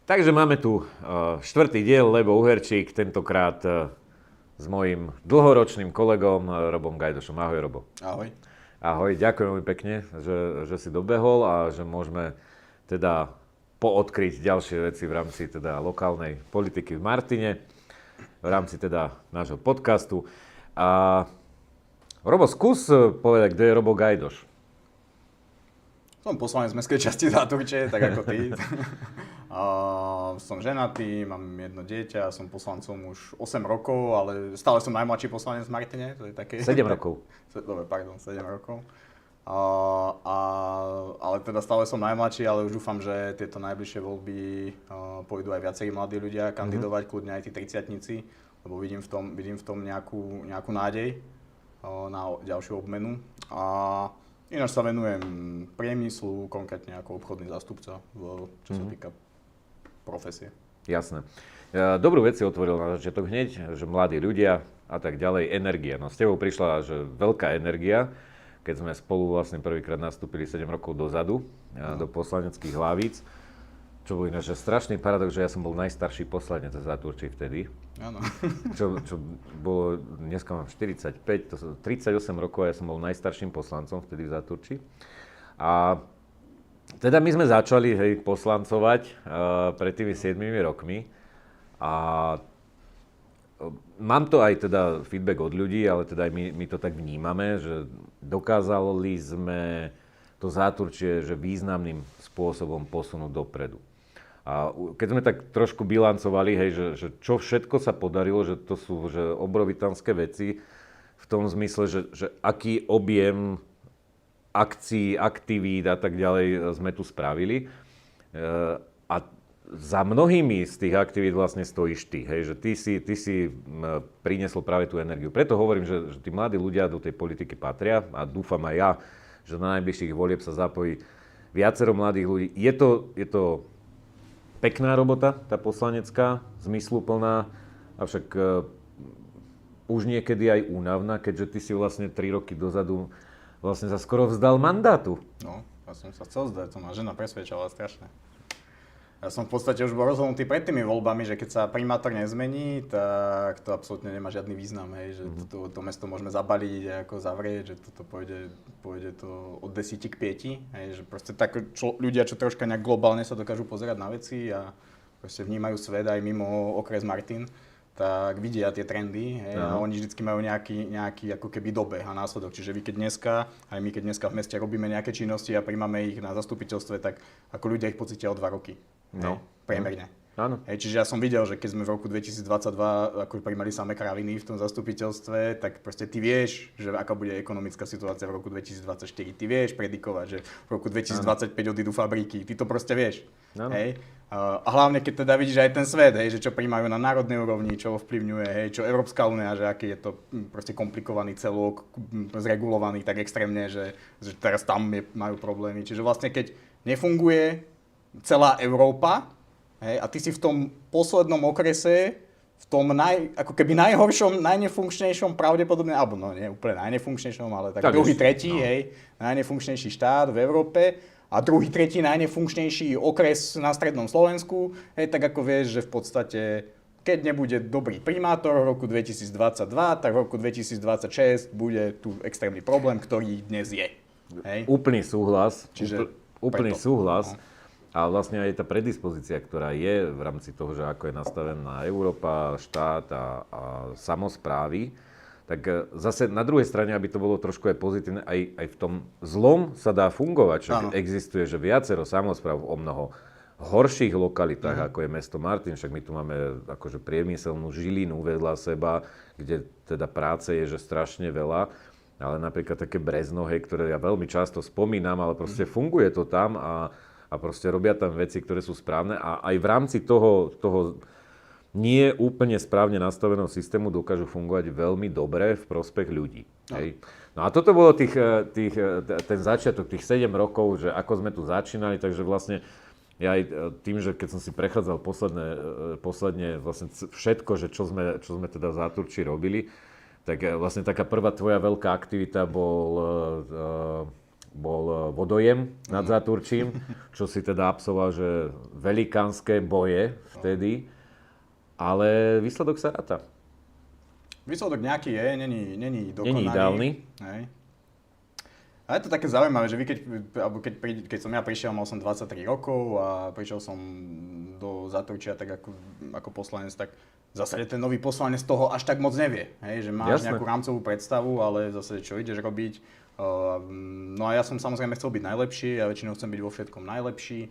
Takže máme tu štvrtý diel, Lebo Uherčík, tentokrát s mojím dlhoročným kolegom Robom Gajdošom. Ahoj, Robo. Ahoj. Ahoj, ďakujem veľmi pekne, že si dobehol a že môžeme teda poodkryť ďalšie veci v rámci teda lokálnej politiky v Martine, v rámci teda nášho podcastu. A Robo, skús povedať, kto je Robo Gajdoš. Som poslanec mestskej časti Záturče, tak ako ty. Som ženatý, mám jedno dieťa, som poslancom už 8 rokov, ale stále som najmladší poslanec v Martine. To je také... 7 rokov. Dobre, pardon, 7 rokov. Ale teda stále som najmladší, ale už dúfam, že tieto najbližšie voľby pôjdu aj viacerí mladí ľudia kandidovať, kľudne aj tí 30-tníci, lebo vidím v tom nejakú nádej na ďalšiu obmenu. Ináč sa venujem priemyslu, konkrétne ako obchodný zástupca, čo sa týka profesie. Jasné. Dobrú vec si otvoril na začiatok hneď, že mladí ľudia a tak ďalej, energia. No s tebou prišla že veľká energia, keď sme spolu vlastne prvýkrát nastúpili 7 rokov dozadu do poslaneckých hlavíc. Čo bol ináč strašný paradox, že ja som bol najstarší poslanec za Záturčí vtedy. Áno. Čo bolo, dneska mám 45, to 38 rokov a ja som bol najstarším poslancom vtedy v Záturčí. A teda my sme začali poslancovať pred tými 7 rokmi a mám to aj teda feedback od ľudí, ale teda aj my to tak vnímame, že dokázali sme to Záturčie že významným spôsobom posunúť dopredu. A keď sme tak trošku bilancovali, že čo všetko sa podarilo, že to sú že obrovitánske veci v tom zmysle, že aký objem akcií, aktivít a tak ďalej sme tu spravili. A za mnohými z tých aktivít vlastne stojíš ty, že ty si priniesol práve tú energiu. Preto hovorím, že tí mladí ľudia do tej politiky patria a dúfam aj ja, že na najbližších volieb sa zapojí viacero mladých ľudí. Je to pekná robota, tá poslanecká, zmysluplná, avšak už niekedy aj únavná, keďže ty si vlastne 3 roky dozadu vlastne sa skoro vzdal mandátu. No, ja som sa chcel vzdať, to ma žena presvedčala strašne. Ja som v podstate už bol rozhodnutý pred tými voľbami, že keď sa primátor nezmení, tak to absolútne nemá žiadny význam, že to mesto môžeme zabaliť a ako zavrieť, že toto pôjde to od 10 k 5, že proste tak ľudia, čo troška nejak globálne sa dokážu pozerať na veci a proste vnímajú svet aj mimo okres Martin, tak vidia tie trendy a oni vždycky majú nejaký ako keby dobeh a následok. Čiže my keď dneska v meste robíme nejaké činnosti a príjmame ich na zastupiteľstve, tak ako ľudia ich pocítia o 2 roky. No. Priemerne. Áno. Čiže ja som videl, že keď sme v roku 2022 ako príjmali samé kraviny v tom zastupiteľstve, tak proste ty vieš, že aká bude ekonomická situácia v roku 2024. Ty vieš predikovať, že v roku 2025 odídu fabriky. Ty to proste vieš. A hlavne, keď teda vidíš aj ten svet, že čo prijímajú na národnej úrovni, čo ovplyvňuje, čo Európska únia, že aký je to proste komplikovaný celok, zregulovaný tak extrémne, že teraz tam majú problémy. Čiže vlastne keď nefunguje celá Európa, a ty si v tom poslednom okrese, v tom ako keby najhoršom, najnefunkčnejšom pravdepodobne, alebo no nie úplne najnefunkčnejšom, ale tak druhý, tretí, najnefunkčnejší štát v Európe a druhý, tretí najnefunkčnejší okres na strednom Slovensku, tak ako vieš, že v podstate, keď nebude dobrý primátor v roku 2022, tak v roku 2026 bude tu extrémny problém, ktorý dnes je. Úplný súhlas. Úplný súhlas. No. A vlastne aj tá predispozícia, ktorá je v rámci toho, že ako je nastavená Európa, štát a samosprávy, tak zase na druhej strane, aby to bolo trošku aj pozitívne, aj v tom zlom sa dá fungovať. Však existuje, že viacero samospráv o mnoho horších lokalitách, ako je mesto Martin, však my tu máme akože priemyselnú Žilinu vedľa seba, kde teda práce je že strašne veľa, ale napríklad také Brezno, ktoré ja veľmi často spomínam, ale proste funguje to tam a proste robia tam veci, ktoré sú správne a aj v rámci toho nie úplne správne nastaveného systému dokážu fungovať veľmi dobre v prospech ľudí. No a toto bolo ten začiatok, tých 7 rokov, že ako sme tu začínali, takže vlastne ja aj tým, že keď som si prechádzal posledne vlastne všetko, že čo sme teda v Záturčí robili, tak vlastne taká prvá tvoja veľká aktivita bol bol vodojem nad Záturčím, čo si teda absolvoval, že velikánske boje vtedy, ale výsledok sa ráta. Výsledok nejaký je, není dokonalý. Není ideálny. Hej. A je to také zaujímavé, že vy keď som ja prišiel, mal som 23 rokov a prišiel som do Záturčia tak ako poslanec, tak zase ten nový poslanec toho až tak moc nevie. Hej, že máš nejakú rámcovú predstavu, ale zase čo ideš robiť. No a ja som samozrejme chcel byť najlepší, ja väčšinou chcem byť vo všetkom najlepší.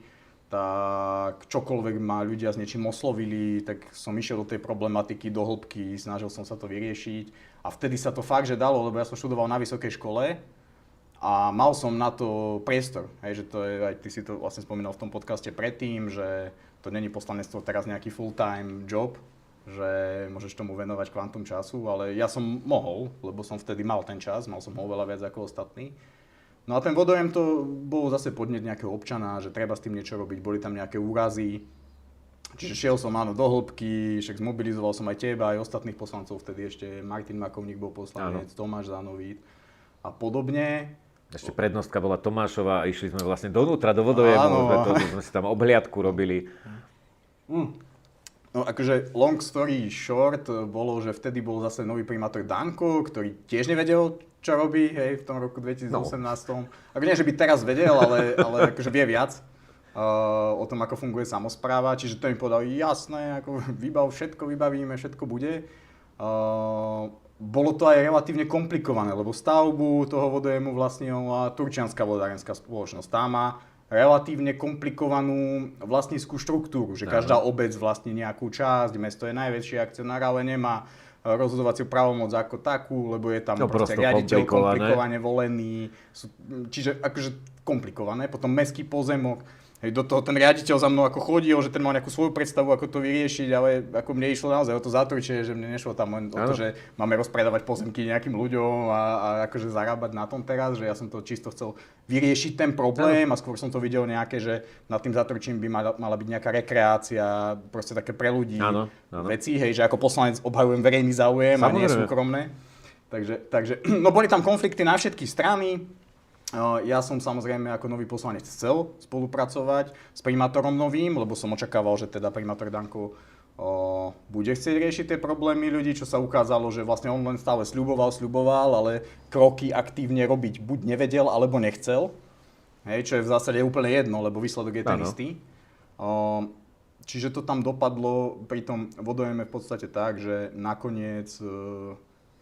Tak čokoľvek ma ľudia s niečím oslovili, tak som išiel do tej problematiky, do hĺbky, snažil som sa to vyriešiť. A vtedy sa to fakt, že dalo, lebo ja som študoval na vysokej škole a mal som na to priestor. Hej, že to je, aj ty si to vlastne spomínal v tom podcaste predtým, že to není poslanectvo teraz nejaký full-time job, že môžeš tomu venovať kvantum času, ale ja som mohol, lebo som vtedy mal ten čas, mal som ho veľa viac ako ostatní. No a ten vodojem to bol zase podnet nejakého občana, že treba s tým niečo robiť, boli tam nejaké úrazy. Čiže šiel som áno do hĺbky, však zmobilizoval som aj teba, aj ostatných poslancov, vtedy ešte Martin Makovník bol poslanec, Tomáš Zanovít a podobne. Ešte prednostka bola Tomášova a išli sme vlastne donútra, do vodojemu, sme si tam obhliadku robili. No akože long story short bolo, že vtedy bol zase nový primátor Danko, ktorý tiež nevedel, čo robí, hej, v tom roku 2018. No. Ako nie, že by teraz vedel, ale akože vie viac o tom, ako funguje samospráva. Čiže to mi povedal, jasné, ako všetko vybavíme, všetko bude. Bolo to aj relatívne komplikované, lebo stavbu toho vodojemu vlastnila Turčianska vodárenská spoločnosť. Tá má relatívne komplikovanú vlastníckú štruktúru, že každá obec vlastní nejakú časť, mesto je najväčší akcionár, ale nemá rozhodovaciu právomoc ako takú, lebo je tam proste riaditeľ komplikovane volený, čiže akože komplikované, potom mestský pozemok. Hej, do toho ten riaditeľ za mnou ako chodil, že ten mal nejakú svoju predstavu, ako to vyriešiť, ale ako mne išlo naozaj o to Záturčie, že mne nešlo tam len o to, že máme rozpredávať pozemky nejakým ľuďom a akože zarábať na tom teraz, že ja som to čisto chcel vyriešiť ten problém a skôr som to videl nejaké, že nad tým Záturčím by mala byť nejaká rekreácia, proste také pre ľudí veci, hej, že ako poslanec obhajujem verejný záujem a nie súkromné. Takže no boli tam konflikty na všetky strany. Ja som samozrejme ako nový poslanec chcel spolupracovať s primátorom novým, lebo som očakával, že teda primátor Danko bude chcieť riešiť tie problémy ľudí, čo sa ukázalo, že vlastne on len stále sľuboval, ale kroky aktívne robiť buď nevedel, alebo nechcel. Hej, čo je v zásade úplne jedno, lebo výsledok je ten istý. Čiže to tam dopadlo pri tom vodojeme v podstate tak, že nakoniec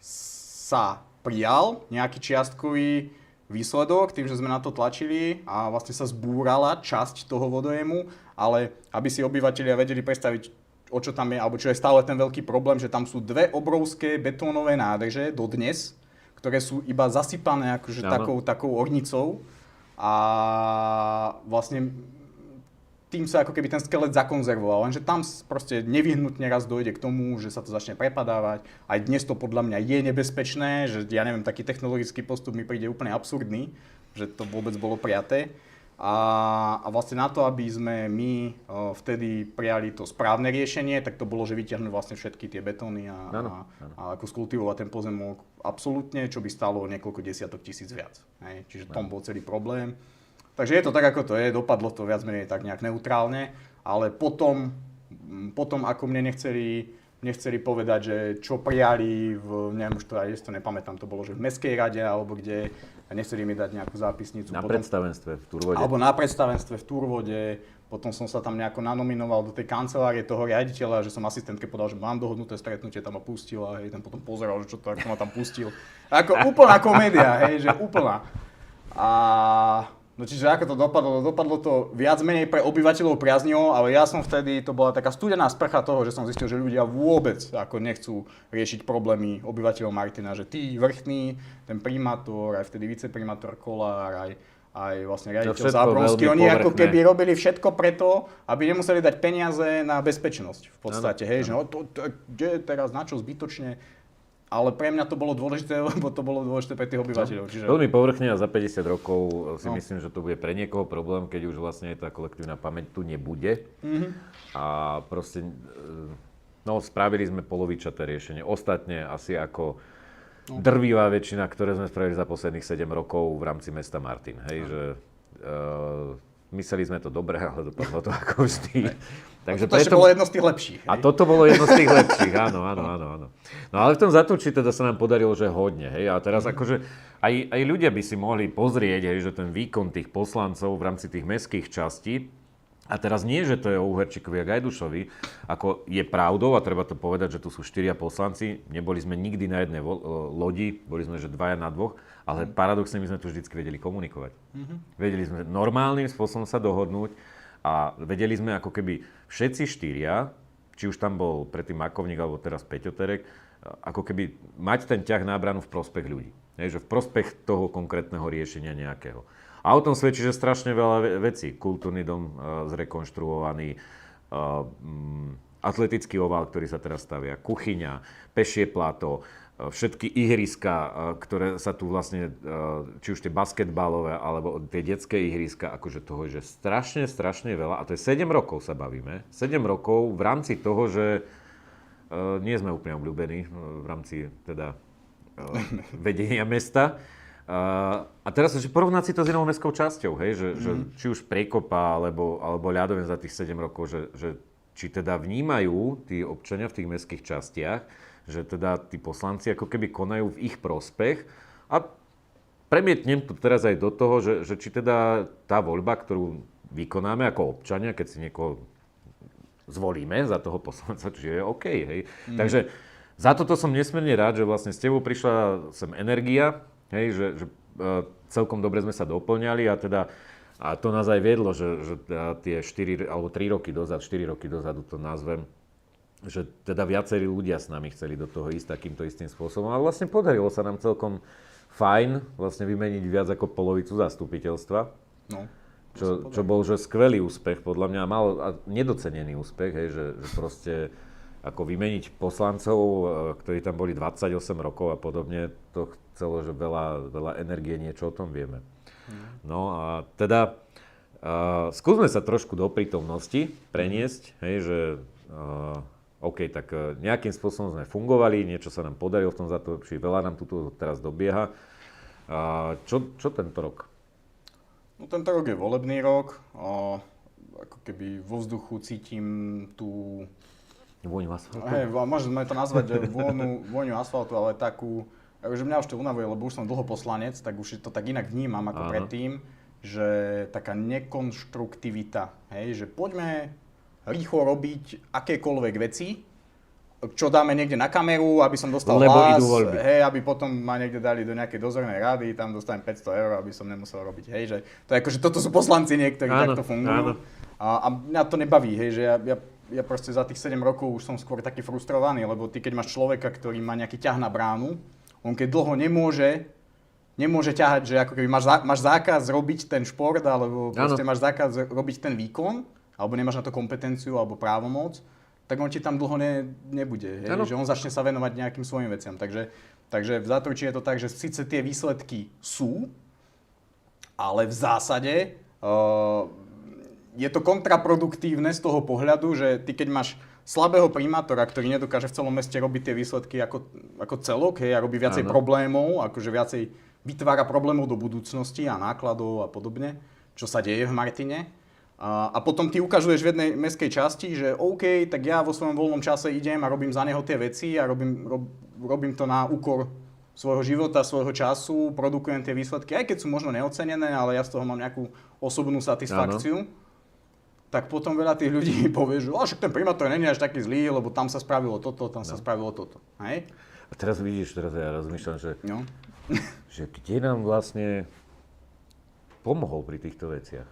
sa prijal nejaký čiastkový výsledok, tým, že sme na to tlačili a vlastne sa zbúrala časť toho vodojemu, ale aby si obyvatelia vedeli predstaviť, o čo tam je, alebo čo je stále ten veľký problém, že tam sú dve obrovské betónové nádrže dodnes, ktoré sú iba zasypané akože takou ornicou a vlastne tým sa ako keby ten skelet zakonzervoval, lenže tam proste nevyhnutne raz dojde k tomu, že sa to začne prepadávať. Aj dnes to podľa mňa je nebezpečné, že ja neviem, taký technologický postup mi príde úplne absurdný, že to vôbec bolo prijaté. A vlastne na to, aby sme my vtedy prijali to správne riešenie, tak to bolo, že vyťahnuť vlastne všetky tie betóny a ako skultivovať ten pozemok absolútne, čo by stálo niekoľko desiatok tisíc viac. Hej? Čiže tom bol celý problém. Takže je to tak, ako to je, dopadlo to viac menej tak nejak neutrálne, ale potom ako mne nechceli povedať, že čo prijali neviem už to aj to nepamätám, to bolo, že v Mestskej rade alebo kde, nechceli mi dať nejakú zápisnicu. Na predstavenstve v Turvode. Alebo na predstavenstve v Turvode, potom som sa tam nejako nanominoval do tej kancelárie toho riaditeľa, že som asistentke povedal, že mám dohodnuté stretnutie, tam ma pustil a ten potom pozeral, že čo to, ako ma tam pustil. Ako úplná komédia, hej, že úplná. No čiže ako to dopadlo? Dopadlo to viac menej pre obyvateľov priaznivo, ale ja som vtedy, to bola taká studená sprcha toho, že som zistil, že ľudia vôbec ako nechcú riešiť problémy obyvateľov Martina, že tí vrchní, ten primátor, aj vtedy viceprimátor Kolár, aj vlastne riaditeľ Zábronský, oni ako keby robili všetko preto, aby nemuseli dať peniaze na bezpečnosť v podstate, hej, že no kde teraz na čo zbytočne. Ale pre mňa to bolo dôležité, lebo to bolo dôležité pre tých obyvateľov. Čiže... Veľmi povrchne a za 50 rokov si myslím, že to bude pre niekoho problém, keď už vlastne tá kolektívna pamäť tu nebude. A proste, spravili sme polovičaté riešenie. Ostatne asi ako drvivá väčšina, ktoré sme spravili za posledných 7 rokov v rámci mesta Martin. Hej, že mysleli sme to dobre, ale dopadlo to ako vždy. Takže to bolo jedno z tých lepších. A toto bolo jedno z tých lepších, áno. No ale v tom Zatúči teda sa nám podarilo, že hodne. Hej, a teraz akože aj ľudia by si mohli pozrieť, hej, že ten výkon tých poslancov v rámci tých mestských častí. A teraz nie, že to je o Uherčíkovi a Gajdušovi, ako je pravdou, a treba to povedať, že tu sú 4 poslanci, neboli sme nikdy na jednej lodi, boli sme, že 2 na 2, ale paradoxne my sme tu vždycky vedeli komunikovať. Vedeli sme normálnym spôsobom sa dohodnúť a vedeli sme ako keby všetci 4, či už tam bol predtým Makovník alebo teraz Peťo Terek, ako keby mať ten ťah na branu v prospech ľudí. Že v prospech toho konkrétneho riešenia nejakého. A o tom svedčí, že strašne veľa vecí. Kultúrny dom zrekonštruovaný, atletický oval, ktorý sa teraz stavia, kuchyňa, pešie pláto, všetky ihriska, ktoré sa tu vlastne, či už tie basketbalové, alebo tie detské ihriska, akože toho je že strašne veľa. A to je 7 rokov sa bavíme. 7 rokov v rámci toho, že nie sme úplne obľúbení v rámci teda vedenia mesta. A teraz, že porovnať si to s inou mestskou časťou, hej, že či už Prekopa alebo Ľadovien za tých 7 rokov, že či teda vnímajú tí občania v tých mestských častiach, že teda tí poslanci ako keby konajú v ich prospech. A premietnem to teraz aj do toho, že či teda tá voľba, ktorú vykonáme ako občania, keď si niekoho zvolíme za toho poslanca, čiže je OK, hej. Takže za toto som nesmierne rád, že vlastne s tebou prišla sem energia. Hej, že celkom dobre sme sa doplňali a to nás aj viedlo, že tie 4 alebo 3 roky dozadu, 4 roky dozadu to nazvem, že teda viacerí ľudia s nami chceli do toho ísť takýmto istým spôsobom. A vlastne podarilo sa nám celkom fajn vlastne vymeniť viac ako polovicu zastupiteľstva. No, čo bol že skvelý úspech, podľa mňa a nedocenený úspech, hej, že proste ako vymeniť poslancov, ktorí tam boli 28 rokov a podobne, to chcelo, že veľa energie, niečo o tom vieme. No a teda skúsme sa trošku do prítomnosti preniesť, hej, že OK, tak nejakým spôsobom sme fungovali, niečo sa nám podarilo v tom Zatúči, veľa nám tu teraz dobieha. Čo tento rok? No tento rok je volebný rok, ako keby vo vzduchu cítim tú vôňu asfaltu? Hej, môžeme to nazvať, že vôňu asfaltu, ale takú, že mňa už to unavuje, lebo už som dlho poslanec, tak už to tak inak vnímam ako predtým, že taká nekonštruktivita, hej, že poďme rýchlo robiť akékoľvek veci, čo dáme niekde na kameru, aby som dostal hlas, hej, aby potom ma niekde dali do nejakej dozornej rady, tam dostanem 500 €, aby som nemusel robiť, hej, že to je ako, že toto sú poslanci niektorí, takto fungujú. A mňa to nebaví, hej, že ja proste za tých 7 rokov už som skôr taký frustrovaný, lebo ty keď máš človeka, ktorý má nejaký ťah na bránu, on keď dlho nemôže ťahať, že ako keby máš zákaz robiť ten šport, alebo proste máš zákaz robiť ten výkon, alebo nemáš na to kompetenciu alebo právomoc, tak on ti tam dlho nebude, že on začne sa venovať nejakým svojim veciam. Takže v Zatúči je to tak, že síce tie výsledky sú, ale v zásade je to kontraproduktívne z toho pohľadu, že ty keď máš slabého primátora, ktorý nedokáže v celom meste robiť tie výsledky ako celok, hej, a robí viacej problémov, akože viacej vytvára problémov do budúcnosti a nákladov a podobne, čo sa deje v Martine. A potom ty ukazuješ v jednej mestskej časti, že OK, tak ja vo svojom voľnom čase idem a robím za neho tie veci a robím to na úkor svojho života, svojho času, produkujem tie výsledky, aj keď sú možno neocenené, ale ja z toho mám nejakú osobnú satisfakciu. Tak potom veľa tých ľudí povie, že však ten primátor není až taký zlý, lebo tam sa spravilo toto, tam sa spravilo toto. Hej? A teraz vidíš, ja rozmýšľam, že kde nám vlastne pomohol pri týchto veciach?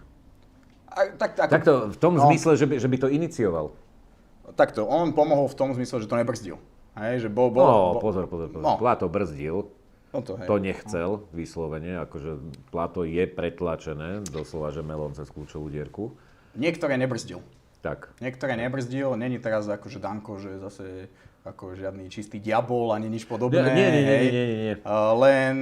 Takto v tom zmysle, že by to inicioval. Takto, on pomohol v tom zmysle, že to nebrzdil. Hej, že pozor. Pláto brzdil. To nechcel vyslovene, akože pláto je pretlačené, doslova, že melón cez kľúčovú dierku. Niektoré nebrzdil. Tak. Niektoré nebrzdil, není teraz akože Danko, že zase ako žiadny čistý diabol ani nič podobné. Nie. Len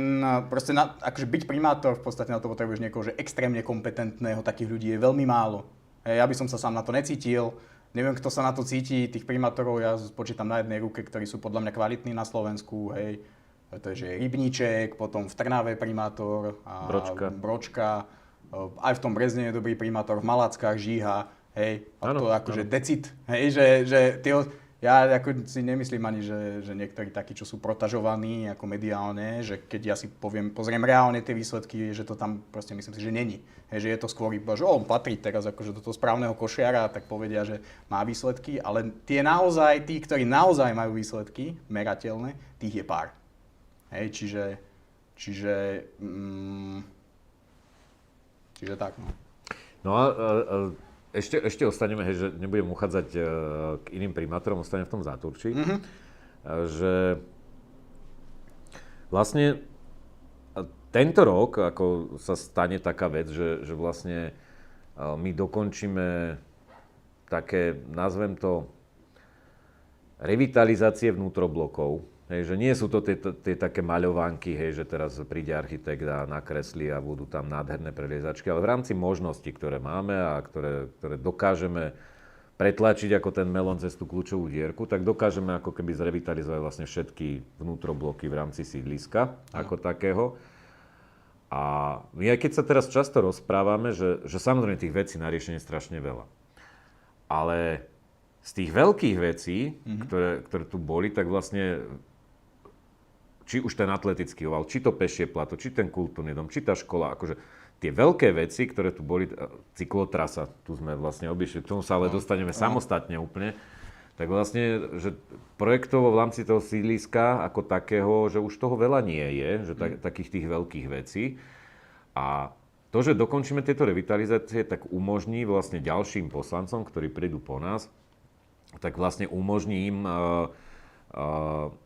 proste akože byť primátor, v podstate na to potrebuješ niekoho, že extrémne kompetentného, takých ľudí je veľmi málo. Ja by som sa sám na to necítil, neviem, kto sa na to cíti, tých primátorov ja počítam na jednej ruke, ktorí sú podľa mňa kvalitní na Slovensku, hej. to je že Rybníček, potom v Trnave primátor, a Bročka, aj v tom Brezne je dobrý primátor, v Malackách Žíha, hej, a to akože decit, hej, že ja ako si nemyslím ani, že niektorí takí, čo sú protažovaní ako mediálne, že keď ja si pozriem reálne tie výsledky, že to tam proste myslím si, že není. Hej, že je to skôr iba, že on patrí teraz akože do toho správneho košiara, tak povedia, že má výsledky, ale tí, ktorí naozaj majú výsledky merateľné, tých je pár. Hej, čiže tak, no. No a ešte ostaneme, hej, že nebudem uchádzať k iným primátorom, ostanem v tom Záturčí, že vlastne tento rok ako sa stane taká vec, že vlastne my dokončíme také, nazvem to, revitalizácie vnútroblokov. Hej, že nie sú to tie také maľovánky, hej, že teraz príde architekt a nakreslí a budú tam nádherné preliezačky, ale v rámci možností, ktoré máme a ktoré dokážeme pretlačiť ako ten melón cez tú kľúčovú dierku, tak dokážeme ako keby zrevitalizovať vlastne všetky vnútrobloky v rámci sídliska ako takého. A my aj keď sa teraz často rozprávame, že samozrejme tých vecí na riešenie je strašne veľa. Ale z tých veľkých vecí, ktoré tu boli, tak vlastne či už ten atletický oval, či to pešie plato, či ten kultúrny dom, či tá škola, akože tie veľké veci, ktoré tu boli, cyklotrasa, tu sme vlastne obišli, k tomu sa ale dostaneme samostatne úplne, tak vlastne, že projektovo v rámci toho sídliska ako takého, že už toho veľa nie je, že takých tých veľkých vecí. A to, že dokončíme tieto revitalizácie, tak umožní vlastne ďalším poslancom, ktorí prídu po nás, tak vlastne umožní im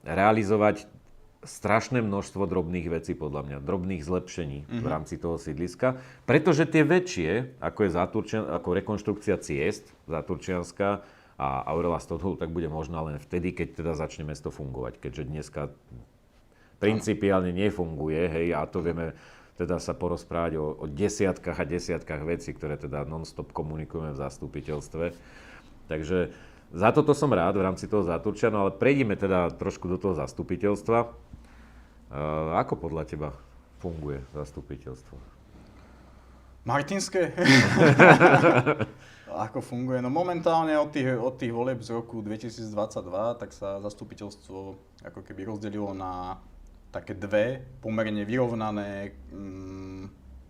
realizovať strašné množstvo drobných vecí, podľa mňa, drobných zlepšení v rámci toho sídliska. Pretože tie väčšie, ako je ako rekonštrukcia ciest záturčianska a Aurela Stodolu, tak bude možná len vtedy, keď teda začne mesto fungovať. Keďže dneska principiálne nefunguje, hej, a to vieme teda sa porozprávať o desiatkách a desiatkách vecí, ktoré teda non-stop komunikujeme v zastupiteľstve. Takže za toto som rád v rámci toho Záturčia, no ale prejdeme teda trošku do toho zastupiteľstva. Ako podľa teba funguje zastupiteľstvo? Martinské? Ako funguje? No momentálne od tých volieb z roku 2022, tak sa zastupiteľstvo ako keby rozdelilo na také dve pomerne vyrovnané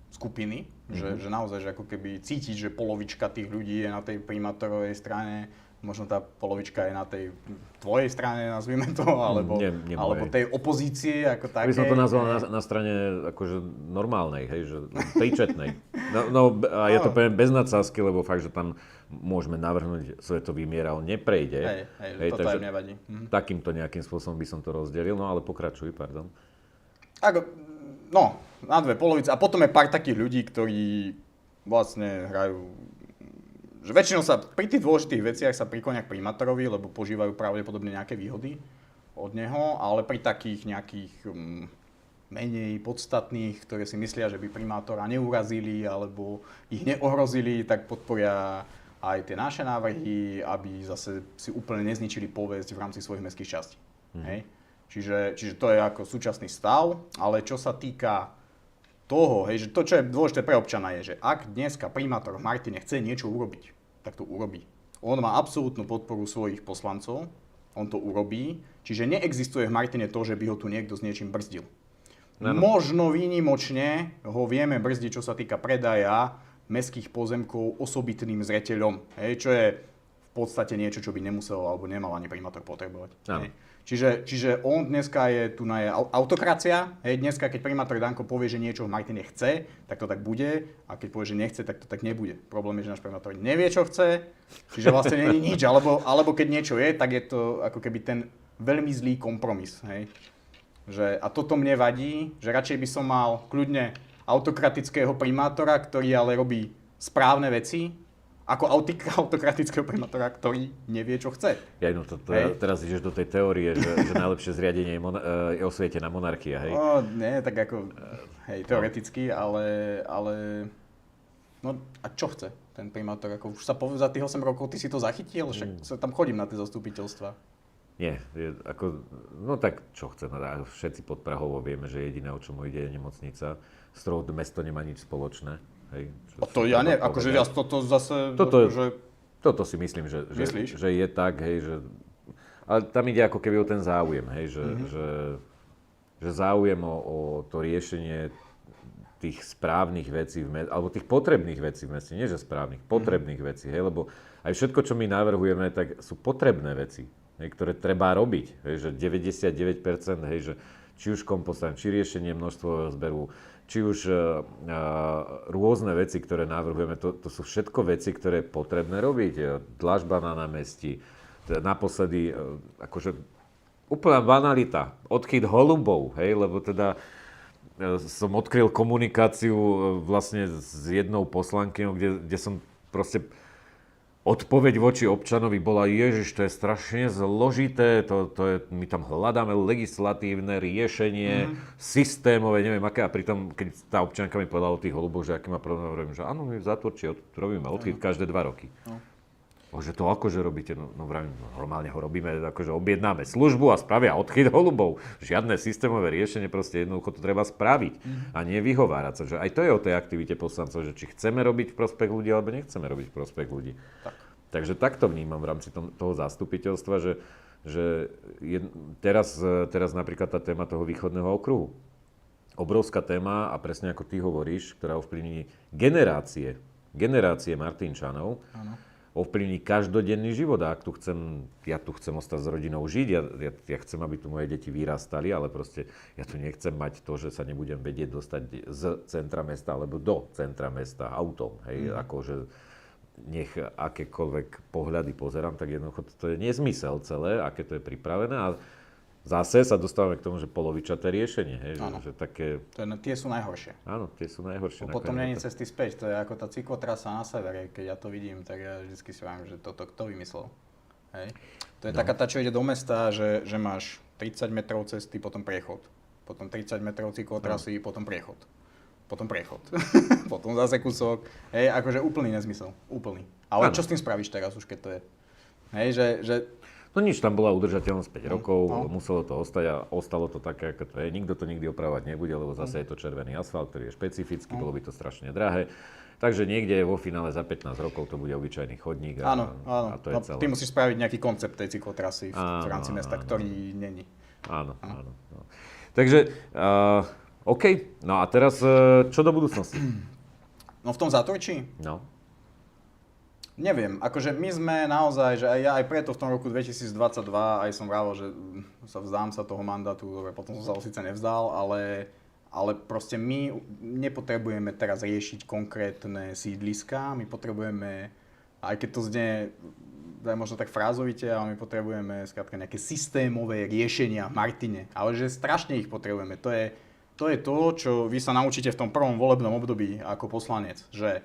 skupiny, že naozaj, že ako keby cítiť, že polovička tých ľudí je na tej primátorovej strane, možno tá polovička je na tej tvojej strane, nazvime to, alebo tej opozície ako také. By som to nazval na strane akože normálnej, hej, že príčetnej. No a ja to poviem bez nadsázky, lebo fakt, že tam môžeme navrhnúť svetový mier, ale neprejde. Hej, toto aj mne vadí. Takýmto nejakým spôsobom by som to rozdelil, no ale pokračuj, pardon. No, na dve polovice. A potom je pár takých ľudí, ktorí vlastne hrajú, že väčšinou sa pri tých dôležitých veciach sa priklonia k primátorovi, lebo požívajú pravdepodobne nejaké výhody od neho, ale pri takých nejakých menej podstatných, ktoré si myslia, že by primátora neurazili alebo ich neohrozili, tak podporia aj tie naše návrhy, aby zase si úplne nezničili povesť v rámci svojich mestských častí. Hej? Čiže to je ako súčasný stav, ale čo sa týka toho, hej, že to, čo je dôležité pre občana, je, že ak dneska primátor v Martine chce niečo urobiť, tak to urobí. On má absolútnu podporu svojich poslancov, on to urobí, čiže neexistuje v Martine to, že by ho tu niekto s niečím brzdil. No. Možno výnimočne ho vieme brzdiť, čo sa týka predaja mestských pozemkov osobitným zreteľom, hej, čo je v podstate niečo, čo by nemusel alebo nemal ani primátor potrebovať. Čiže on dneska je tu na autokracia. Hej, dneska, keď primátor Danko povie, že niečo v Martine chce, tak to tak bude. A keď povie, že nechce, tak to tak nebude. Problém je, že náš primátor nevie, čo chce. Čiže vlastne nie je nič. Alebo keď niečo je, tak je to ako keby ten veľmi zlý kompromis. Hej. A toto mne vadí, že radšej by som mal kľudne autokratického primátora, ktorý ale robí správne veci, ako autokratického primátora, ktorý nevie, čo chce. Teraz ideš do tej teórie, že najlepšie zriadenie je osvietená monarchia, hej? No, nie, tak ako, teoreticky, ale no a čo chce ten primátor? Ako už sa za tých 8 rokov ty si to zachytil, však sa tam chodím na tie zastupiteľstva. Nie, no tak čo chceme, všetci pod Prahovo vieme, že jediné, o čom ide, je nemocnica, z toho mesto nemá nič spoločné. Hej, To ja ne, akože ja toto zase... Toto si myslím, že je tak, hej, že... Ale tam ide ako keby o ten záujem, hej, že záujem o to riešenie tých správnych vecí, alebo tých potrebných vecí v meste, nie že správnych, potrebných vecí, hej, lebo aj všetko, čo my navrhujeme, tak sú potrebné veci, hej, ktoré treba robiť, hej, že 99%, hej, že či už kompostovanie, či riešenie množstvového zberu, či už rôzne veci, ktoré navrhujeme, to sú všetko veci, ktoré je potrebné robiť. Dlažba na námestí, naposledy, akože úplná banalita, odchyt holubov, hej, lebo teda som odkryl komunikáciu vlastne s jednou poslankyňou, kde som proste odpoveď voči občanovi bola, Ježiš, to je strašne zložité, my tam hľadáme legislatívne riešenie, systémové, neviem aké, a pritom, keď tá občianka mi povedala o tých holuboch, že aký má problém, hovorím, že áno, my v Zátvorči robíme odchyt každé 2 roky. No. Že to akože robíte, no vravím, normálne ho robíme, akože objednáme službu a spravia odchyt holubov. Žiadne systémové riešenie, proste jednoducho to treba spraviť a nie vyhovárať sa. Že aj to je o tej aktivite poslancov, že či chceme robiť v prospech ľudí, alebo nechceme robiť v prospech ľudí. Tak. Takže takto vnímam v rámci toho zastupiteľstva, že teraz napríklad tá téma toho východného okruhu. Obrovská téma a presne ako ty hovoríš, ktorá ovplyvní generácie Martinčanov. Áno. Ovplyvní každodenný život. A ak ja tu chcem ostať s rodinou žiť, ja chcem, aby tu moje deti vyrastali, ale proste ja tu nechcem mať to, že sa nebudem vedieť dostať z centra mesta alebo do centra mesta autom. Hej, akože nech akékoľvek pohľady pozerám, tak jednoducho to je nezmysel celé, aké to je pripravené. A zase sa dostávame k tomu, že polovičaté riešenie, hej, že také... Tie sú najhoršie. Áno, tie sú najhoršie. Potom nie je cesty späť, to je ako tá cyklotrasa na severe, keď ja to vidím, tak ja vždycky si vravím, že toto kto vymyslel. Hej. To je taká tá, čo ide do mesta, že máš 30 metrov cesty, potom priechod. Potom 30 metrov cyklotrasy, potom priechod. Potom priechod. Potom zase kúsok. Hej, akože úplný nezmysel. Úplný. Ale čo s tým spravíš teraz už, keď to je? Hej, že No nič, tam bola udržateľnosť 5 rokov, muselo to ostať a ostalo to také, ako to je. Nikto to nikdy opravovať nebude, lebo zase je to červený asfalt, ktorý je špecifický, bolo by to strašne drahé. Takže niekde vo finále za 15 rokov to bude obyčajný chodník a to je celé. Ty musíš spraviť nejaký koncept tej cyklotrasy v rámci mesta, ktorý není. Áno. Takže, OK, no a teraz čo do budúcnosti? No v tom Zátvorčí? No. Neviem, akože my sme naozaj, že aj preto v tom roku 2022 aj som vravel, že vzdám sa toho mandátu, potom som sa ho síce nevzdal, ale proste my nepotrebujeme teraz riešiť konkrétne sídliská, my potrebujeme, aj keď to znie možno tak frázovite, ale my potrebujeme skrátka nejaké systémové riešenia v Martine, ale že strašne ich potrebujeme. To je to, čo vy sa naučíte v tom prvom volebnom období ako poslanec, že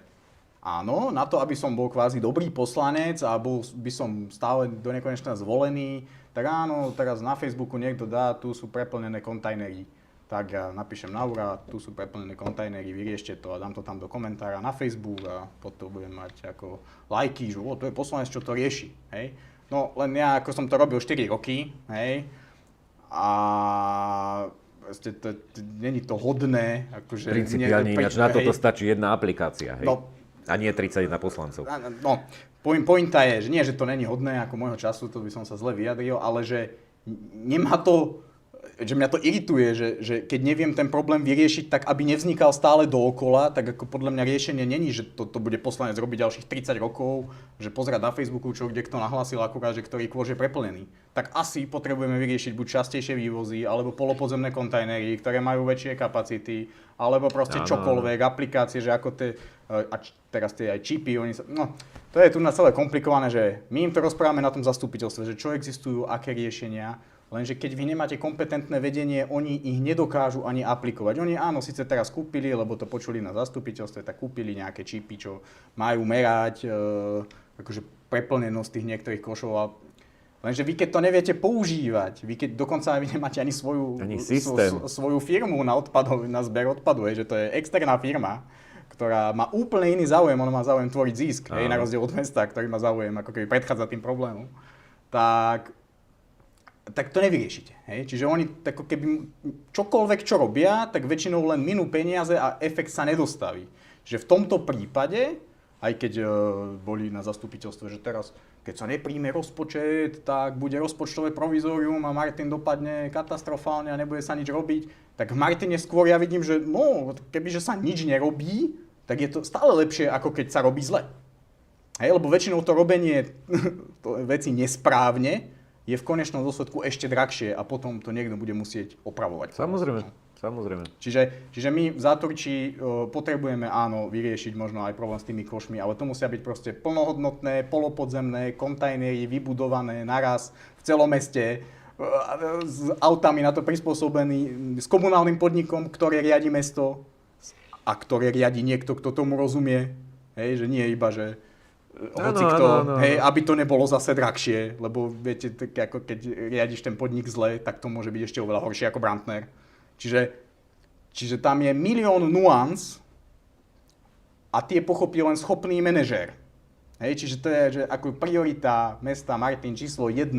áno, na to, aby som bol kvázi dobrý poslanec a by som stále do nekonečna zvolený, tak áno, teraz na Facebooku niekto dá, tu sú preplnené kontajnery. Tak ja napíšem na úrad, tu sú preplnené kontajnery, vyriešte to a dám to tam do komentára na Facebook a potom budem mať ako lajky, že to je poslanec, čo to rieši. Hej? No len ja, ako som to robil 4 roky, hej, a proste není to hodné. Akože, principiálne ináč, na toto stačí jedna aplikácia, hej? No, a nie 31 poslancov. No, pointa je, že nie, že to není hodné ako môjho času, to by som sa zle vyjadril, ale že nemá to, že mňa to irituje, že keď neviem ten problém vyriešiť tak, aby nevznikal stále dookola, tak ako podľa mňa riešenie není, že to bude poslanec robiť ďalších 30 rokov, že pozerať na Facebooku, čo kde kto nahlásil akurát, že ktorý kôž je preplnený. Tak asi potrebujeme vyriešiť buď častejšie vývozy, alebo polopozemné kontajnery, ktoré majú väčšie kapacity, alebo proste čokoľvek, aplikácie, že ako a teraz tie aj čipy, to je tu na celé komplikované, že my im to rozprávame na tom zastupiteľstve, že čo existujú, aké riešenia, lenže keď vy nemáte kompetentné vedenie, oni ich nedokážu ani aplikovať. Oni áno, síce teraz kúpili, lebo to počuli na zastupiteľstve, tak kúpili nejaké čipy, čo majú merať akože preplnenosť tých niektorých košov. Lenže vy keď to neviete používať, vy keď dokonca vy nemáte ani svoju firmu na zber odpadu, že to je externá firma, ktorá má úplne iný záujem, ona má záujem tvoriť zisk, na rozdiel od mesta, ktorý má záujem ako keby predchádzať tým problémom. Tak tak to nevyriešite. Hej? Čiže oni tako keby čokoľvek, čo robia, tak väčšinou len minú peniaze a efekt sa nedostaví. Že v tomto prípade, aj keď boli na zastupiteľstve, že teraz, keď sa nepríjme rozpočet, tak bude rozpočtové provizórium a Martin dopadne katastrofálne a nebude sa nič robiť, tak v Martine skôr ja vidím, že no, kebyže sa nič nerobí, tak je to stále lepšie, ako keď sa robí zle. Hej, lebo väčšinou to robenie veci nesprávne je v konečnom dôsledku ešte drahšie a potom to niekto bude musieť opravovať. Samozrejme. Čiže my v Zátorčí potrebujeme áno vyriešiť možno aj problém s tými košmi, ale to musia byť proste plnohodnotné, polopodzemné, kontajnery vybudované naraz v celom meste, s autami na to prispôsobený, s komunálnym podnikom, ktoré riadi mesto a ktoré riadi niekto, kto tomu rozumie. Hej, že nie iba, že hocikto, hej, aby to nebolo zase drahšie, lebo viete, tak ako keď riadiš ten podnik zle, tak to môže byť ešte oveľa horšie ako Brandner. Čiže tam je milión nuans a tie pochopí len schopný manažér. Hej, čiže to je, že ako priorita mesta Martin číslo 1,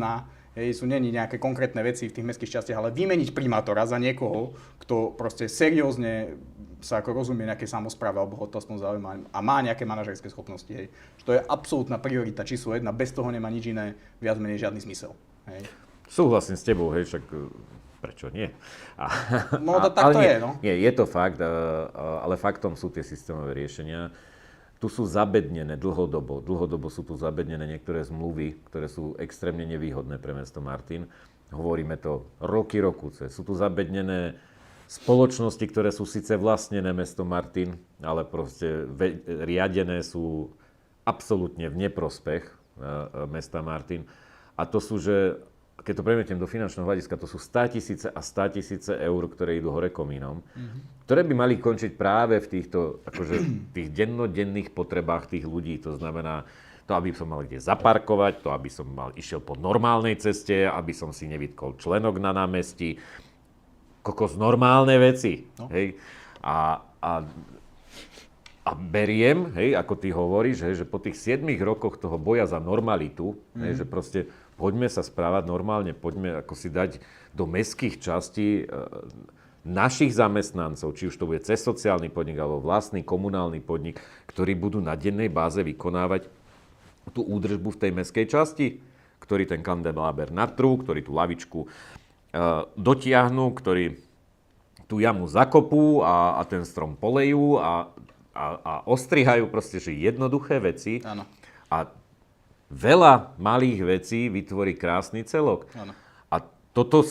hej, sú není nejaké konkrétne veci v tých mestských častiach, ale vymeniť primátora za niekoho, kto proste seriózne sa ako rozumie nejaké samospráve, alebo ho to aspoň zaujíma a má nejaké manažerské schopnosti. Hej. Že to je absolútna priorita číslo 1, bez toho nemá nič iné, viac menej žiadny zmysel. Hej. Súhlasím s tebou, hej, však prečo nie? No to tak to je, no. Nie, je to fakt, ale faktom sú tie systémové riešenia. Tu sú zabednené dlhodobo sú tu zabednené niektoré zmluvy, ktoré sú extrémne nevýhodné pre mesto Martin. Hovoríme to roky. Sú tu zabednené spoločnosti, ktoré sú síce vlastnené mesto Martin, ale proste riadené sú absolútne v neprospech mesta Martin. A to sú, že keď to premietnem do finančného hľadiska, to sú 100 000 a 100 000 eur, ktoré idú hore komínom, ktoré by mali končiť práve v týchto akože, tých dennodenných potrebách tých ľudí. To znamená to, aby som mal kde zaparkovať, to, aby som išiel po normálnej ceste, aby som si nevytkol členok na námestí, kokos normálne veci. No. Hej? A beriem, hej, ako ty hovoríš, hej, že po tých 7 rokoch toho boja za normalitu, hej, že proste poďme sa správať normálne, poďme ako si dať do mestských častí našich zamestnancov, či už to bude cez sociálny podnik alebo vlastný komunálny podnik, ktorí budú na dennej báze vykonávať tú údržbu v tej mestskej časti, ktorí ten kandeláber natrú, ktorí tú lavičku dotiahnu, ktorí tú jamu zakopú a ten strom polejú a ostrihajú proste, že jednoduché veci. Áno. A veľa malých vecí vytvorí krásny celok. Áno. A toto,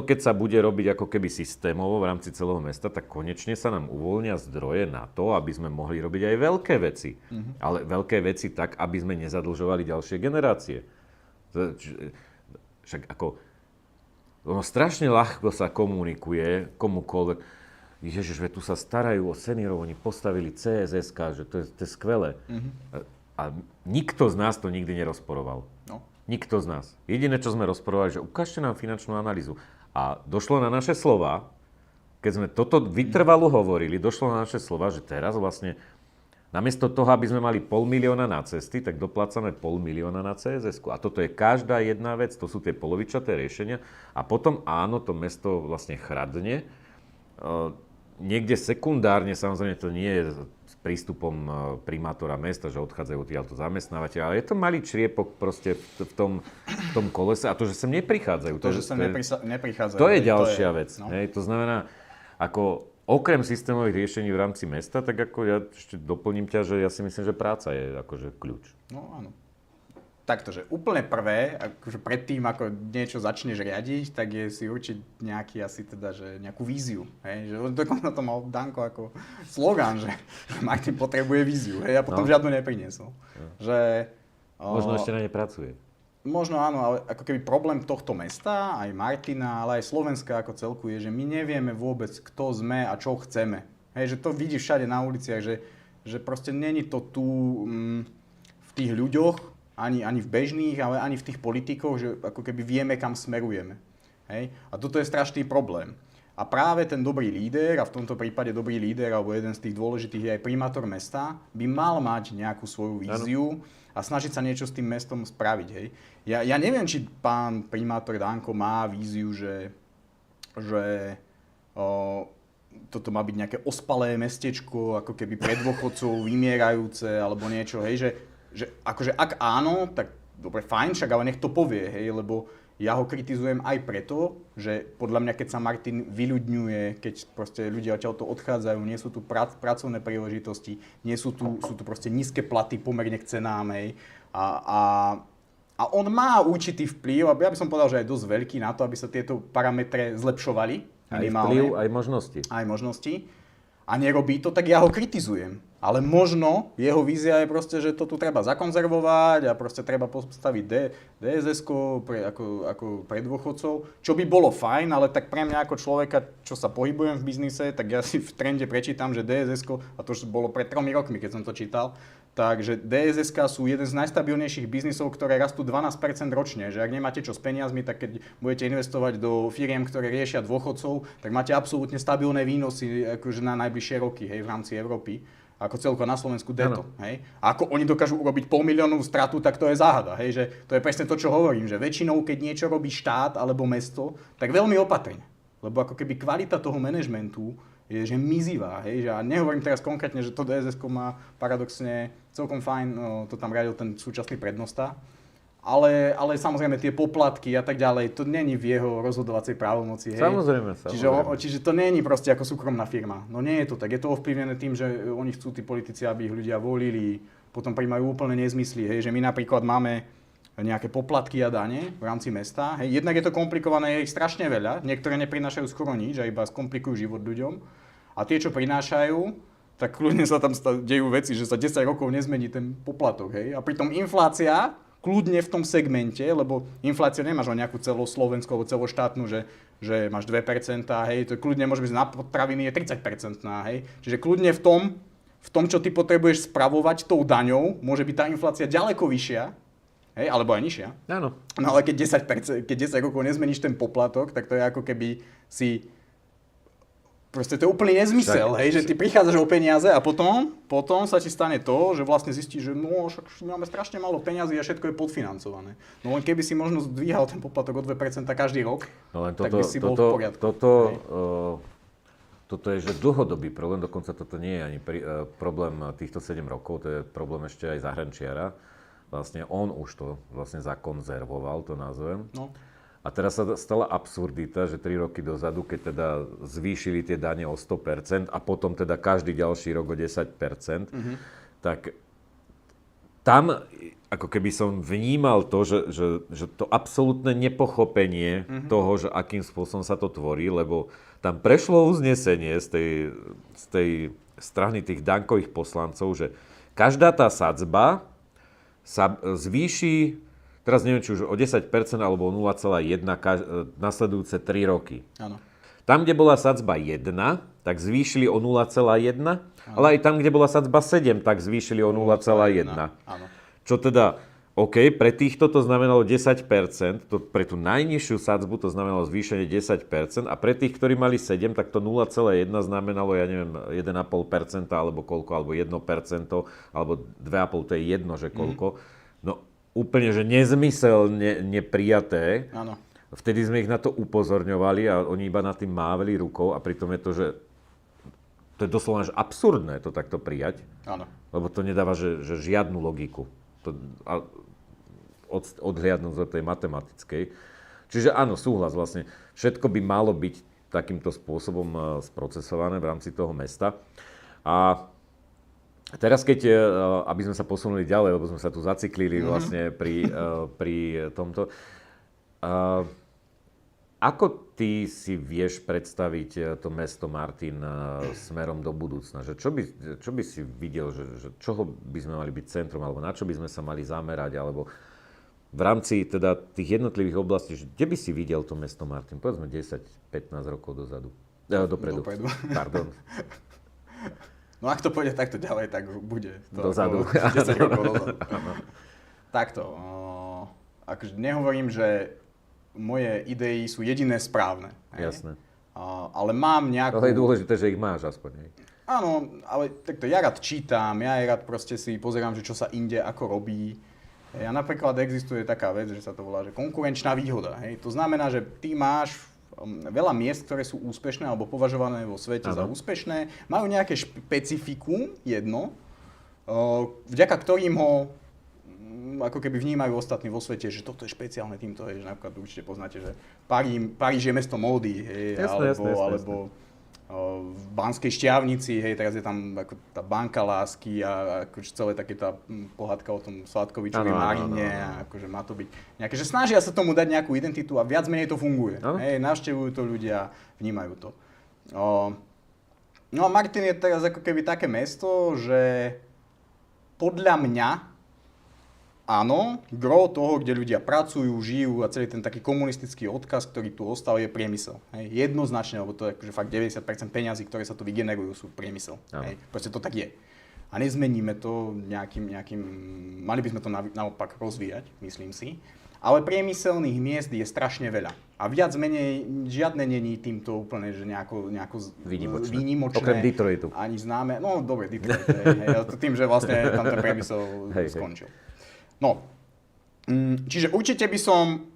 keď sa bude robiť ako keby systémovo v rámci celého mesta, tak konečne sa nám uvoľnia zdroje na to, aby sme mohli robiť aj veľké veci. Ale veľké veci tak, aby sme nezadlžovali ďalšie generácie. Však ako ono strašne ľahko sa komunikuje komukoľvek. Ježiš, že tu sa starajú o seniorov, oni postavili CSSK, že to je skvelé. A nikto z nás to nikdy nerozporoval. No. Nikto z nás. Jediné, čo sme rozporovali, že ukážte nám finančnú analýzu. A došlo na naše slova, keď sme toto vytrvalo hovorili, došlo na naše slova, že teraz vlastne namiesto toho, aby sme mali 500 000 na cesty, tak doplácame 500 000 na CSS-ku. A toto je každá jedna vec, to sú tie polovičaté riešenia. A potom áno, to mesto vlastne chradne. Niekde sekundárne, samozrejme to nie je s prístupom primátora mesta, že odchádzajú odtiaľto zamestnávateľ, ale je to malý čriepok proste v tom kolese a to, že sem neprichádzajú. To, že sem neprichádzajú. To je ďalšia vec. No. Hej, to znamená, ako okrem systémových riešení v rámci mesta, tak ako ja ešte doplním ťa, že ja si myslím, že práca je akože kľúč. No áno. Takto, že úplne prvé, akože predtým, ako niečo začneš riadiť, tak je si určiť nejaký asi teda, že nejakú víziu. Hej? Že dokonca to mal Danko ako slogán, že Martin potrebuje víziu, hej? A potom žiadnu nepriniesol. No. Že, možno ešte na nej pracuje. Možno áno, ale ako keby problém tohto mesta, aj Martina, ale aj Slovenska ako celku je, že my nevieme vôbec, kto sme a čo chceme. Hej? Že to vidíš všade na uliciach, že proste není to tu v tých ľuďoch, ani v bežných, ale ani v tých politikoch, že ako keby vieme, kam smerujeme. Hej? A toto je strašný problém. A práve ten dobrý líder, a v tomto prípade dobrý líder, alebo jeden z tých dôležitých je aj primátor mesta, by mal mať nejakú svoju víziu a snažiť sa niečo s tým mestom spraviť. Hej. Ja neviem, či pán primátor Danko má víziu, že toto má byť nejaké ospalé mestečko, ako keby pre dôchodcov vymierajúce, alebo niečo. Hej, že akože ak áno, tak dobre, fajn, však ale nech to povie, hej, lebo ja ho kritizujem aj preto, že podľa mňa, keď sa Martin vyľudňuje, keď proste ľudia odtiaľto odchádzajú, nie sú tu pracovné príležitosti, sú tu proste nízke platy pomerne k cenám, hej, a on má určitý vplyv, a ja by som povedal, že aj dosť veľký na to, aby sa tieto parametre zlepšovali. Aj vplyv, aj možnosti. Aj možnosti. A nerobí to, tak ja ho kritizujem. Ale možno jeho vízia je proste, že to tu treba zakonzervovať a proste treba postaviť DSS-ko ako pre dôchodcov, čo by bolo fajn, ale tak pre mňa ako človeka, čo sa pohybujem v biznise, tak ja si v trende prečítam, že DSS-ko, a to už bolo pred 3 rokmi, keď som to čítal, takže DSS-ka sú jeden z najstabilnejších biznisov, ktoré rastú 12% ročne, že ak nemáte čo s peniazmi, tak keď budete investovať do firiem, ktoré riešia dôchodcov, tak máte absolútne stabilné výnosy akože na najbližšie roky, hej, v rámci Európy. Ako celko na Slovensku deto, hej. A ako oni dokážu urobiť 500 000 stratu, tak to je záhada, hej, že to je presne to, čo hovorím, že väčšinou, keď niečo robí štát alebo mesto, tak veľmi opatrne. Lebo ako keby kvalita toho manažmentu je, že mizivá, hej, že a nehovorím teraz konkrétne, že to DSS-ko má paradoxne celkom fajn, to tam riadil ten súčasný prednosta, ale samozrejme tie poplatky a tak ďalej, to není v jeho rozhodovacej právomoci. Hej. Samozrejme. Čiže to není proste ako súkromná firma. No nie je to tak. Je to ovplyvnené tým, že oni chcú tí politici, aby ich ľudia volili, potom prijímajú úplne nezmysly. Hej. Že my napríklad máme nejaké poplatky a dane v rámci mesta. Hej. Jednak je to komplikované, je ich strašne veľa. Niektoré neprinášajú skoro nič a iba skomplikujú život ľuďom. A tie, čo prinášajú, tak kľudne sa tam dejú veci, že sa 10 rokov nezmení ten poplatok. Hej. A pritom inflácia kľudne v tom segmente, lebo inflácia nemáš len nejakú celoslovenskú alebo celoštátnu, že máš 2%, hej, to kľudne môže byť na potraviny je 30%, hej. Čiže kľudne v tom, čo ty potrebuješ spravovať tou daňou, môže byť tá inflácia ďaleko vyššia, hej, alebo aj nižšia. Áno. No ale keď 10 rokov nezmeníš ten poplatok, tak to je ako keby si... Proste to je úplný nezmysel, hej, že ty prichádzaš o peniaze a potom sa ti stane to, že vlastne zistíš, že no, však máme strašne málo peniazy a všetko je podfinancované. No len keby si možno zdvíhal ten poplatok o 2% každý rok, no len tak by si bol v poriadku. Toto je že dlhodobý problém, dokonca toto nie je ani problém týchto 7 rokov, to je problém ešte aj zahraničiara. Vlastne on už to vlastne zakonzervoval, to nazvem. No. A teraz sa stala absurdita, že 3 roky dozadu, keď teda zvýšili tie dane o 100% a potom teda každý ďalší rok o 10%, tak tam ako keby som vnímal to, že to absolútne nepochopenie toho, že akým spôsobom sa to tvorí, lebo tam prešlo uznesenie z tej strany tých Dankových poslancov, že každá tá sadzba sa zvýši. Teraz neviem, či už o 10% alebo o 0,1 nasledujúce 3 roky. Áno. Tam, kde bola sadzba 1, tak zvýšili o 0,1, ale aj tam, kde bola sadzba 7, tak zvýšili o 0,1. Čo teda, OK, pre týchto to znamenalo 10%, pre tú najnižšiu sadzbu to znamenalo zvýšenie 10%, a pre tých, ktorí mali 7, tak to 0,1 znamenalo, ja neviem, 1,5% alebo koľko, alebo 1%, alebo 2,5%, to je jedno, že koľko. No, úplne, že nezmyselne neprijaté. Áno. Vtedy sme ich na to upozorňovali a oni iba na tým mávali rukou a pritom je to, že to je doslova že absurdné to takto prijať. Áno. Lebo to nedáva že žiadnu logiku. Odhliadnúť od tej matematickej. Čiže áno, súhlas vlastne. Všetko by malo byť takýmto spôsobom sprocesované v rámci toho mesta. A teraz, aby sme sa posunuli ďalej, lebo sme sa tu zaciklili vlastne pri tomto. Ako ty si vieš predstaviť to mesto Martin smerom do budúcna? Že čo by si videl, že čoho by sme mali byť centrom, alebo na čo by sme sa mali zamerať, alebo v rámci teda tých jednotlivých oblastí, že kde by si videl to mesto Martin? Povedzme 10-15 rokov dopredu. Pardon. No ak to pôjde takto ďalej, tak bude to dozadu. 10 rokov dozadu. Takto. Akože nehovorím, že moje idei sú jediné správne. Jasné. Ale mám nejakú... Ale je dôležité, že ich máš aspoň. Hej. Áno, ale takto ja rád čítam, ja aj rád proste si pozerám, že čo sa inde ako robí. A napríklad existuje taká vec, že sa to volá, že konkurenčná výhoda. Hej. To znamená, že ty máš veľa miest, ktoré sú úspešné alebo považované vo svete za úspešné, majú nejaké špecifikum, jedno, vďaka ktorým ho ako keby vnímajú ostatní vo svete, že toto je špeciálne týmto, hej, že napríklad určite poznáte, že Paríž je mesto módy, hej, alebo v Banskej Štiavnici, hej, teraz je tam ako tá banka lásky a akože celé také tá pohádka o tom Sládkovičovi Marine a akože má to byť nejaké, že snažia sa tomu dať nejakú identitu a viac menej to funguje. Hej, navštevujú to ľudia, vnímajú to. No a Martin je teraz ako keby také mesto, že podľa mňa áno, gro toho, kde ľudia pracujú, žijú a celý ten taký komunistický odkaz, ktorý tu ostal, je priemysel. Hej. Jednoznačne, lebo to je akože fakt 90% peňazí, ktoré sa tu vygenerujú, sú priemysel. Hej. Proste to tak je. A nezmeníme to nejakým mali by sme to naopak rozvíjať, myslím si. Ale priemyselných miest je strašne veľa. A viac menej žiadne není týmto úplne, že nejako výnimočné. Okrem Detroitu. Ani známe. No dobre, Detroit. Hej, tým, že vlastne tam ten priemysel skončil. No, čiže určite by som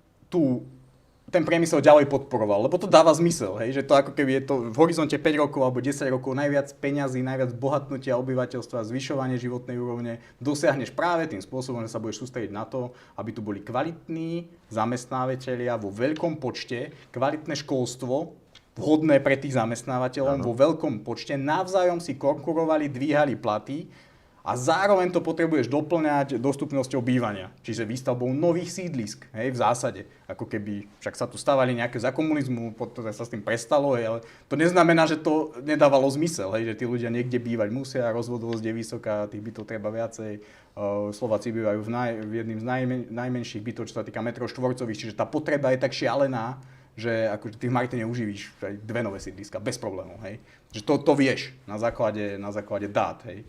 ten priemysel ďalej podporoval, lebo to dáva zmysel, hej, že to ako keby je to v horizonte 5 rokov alebo 10 rokov najviac peňazí, najviac bohatnutia obyvateľstva, zvyšovanie životnej úrovne dosiahneš práve tým spôsobom, že sa budeš sústrediť na to, aby tu boli kvalitní zamestnávateľia vo veľkom počte, kvalitné školstvo, vhodné pre tých zamestnávateľov vo veľkom počte, navzájom si konkurovali, dvíhali platy. A zároveň to potrebuješ doplňať dostupnosťou bývania, čiže výstavbou nových sídlisk, hej, v zásade. Ako keby, však sa tu stavali nejaké za komunizmu, potom sa s tým prestalo, hej, ale to neznamená, že to nedávalo zmysel, hej, že tí ľudia niekde bývať musia, rozvodovosť je vysoká, tých bytov treba viacej. Slováci bývajú v jedným z najmenších bytov, čo sa týka metrov štvorcových, čiže tá potreba je tak šialená, že akože ty v Martine uživíš aj 2 nové sídliska bez problémov, hej. Že to vieš na základe dát, hej.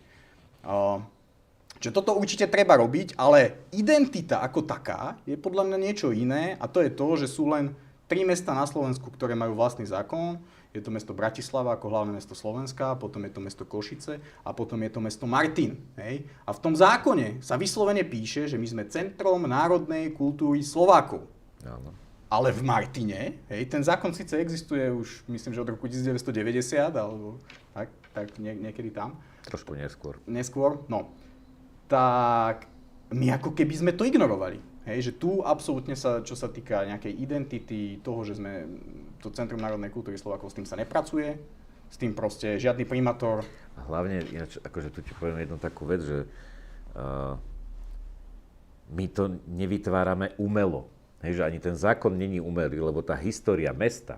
Čiže toto určite treba robiť, ale identita ako taká je podľa mňa niečo iné a to je to, že sú len 3 mesta na Slovensku, ktoré majú vlastný zákon. Je to mesto Bratislava ako hlavné mesto Slovenska, potom je to mesto Košice a potom je to mesto Martin. Hej? A v tom zákone sa vyslovene píše, že my sme centrom národnej kultúry Slovákov. Áno. Ale v Martine, hej, ten zákon síce existuje už, myslím, že od roku 1990, alebo tak niekedy tam. Trošku neskôr. No. Tak my ako keby sme to ignorovali. Hej, že tu absolútne sa, čo sa týka nejakej identity, toho, že sme to Centrum národnej kultúry Slovákov, s tým sa nepracuje, s tým proste žiadny primátor. A hlavne, ináč, akože tu ti poviem jednu takú vec, že my to nevytvárame umelo. Hej, že ani ten zákon není umelý, lebo tá história mesta